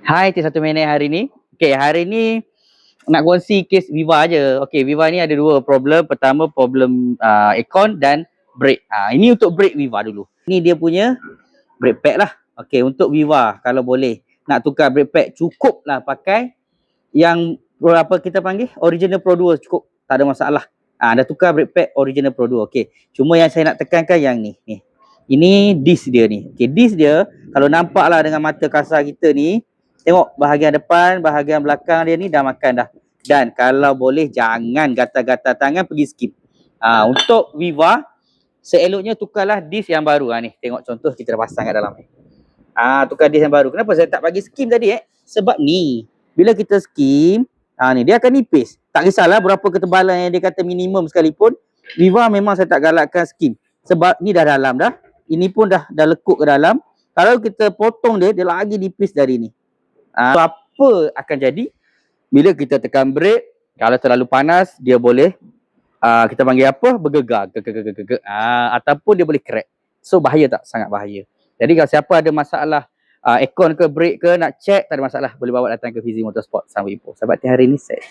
Hai, T1 Minit hari ni. Okay, hari ni nak kongsi kes Viva je. Okay, Viva ni ada dua problem. Pertama, problem aircon dan brake. Ini untuk brake Viva dulu. Ni dia punya brake pad lah. Okay, untuk Viva kalau boleh nak tukar brake pad, cukup lah pakai yang apa kita panggil original Pro 2, cukup, tak ada masalah. Dah tukar brake pad original Pro 2. Okay, cuma yang saya nak tekankan yang ni. Ini disc dia ni. Okay, disc dia kalau nampak lah dengan mata kasar kita ni, tengok bahagian depan, bahagian belakang dia ni dah makan dah. Dan kalau boleh jangan gatal-gatal tangan, pergi skip. Untuk Viva, seeloknya tukarlah disc yang baru. Ni tengok contoh kita dah pasang kat dalam ni. Tukar disc yang baru. Kenapa saya tak bagi skim tadi Sebab ni, bila kita skim, ni dia akan nipis. Tak kisahlah berapa ketebalan yang dia kata minimum sekalipun, Viva memang saya tak galakkan skim. Sebab ni dah dalam dah. Ini pun dah lekuk ke dalam. Kalau kita potong dia, dia lagi nipis dari ni. So, apa akan jadi bila kita tekan brake, kalau terlalu panas, dia boleh kita panggil apa? Bergegar. Ataupun dia boleh crack. So, bahaya tak? Sangat bahaya. Jadi, kalau siapa ada masalah aircon ke brake ke, nak check, tak ada masalah. Boleh bawa datang ke Fizi Motorsport sama info. Sebab hari ni set.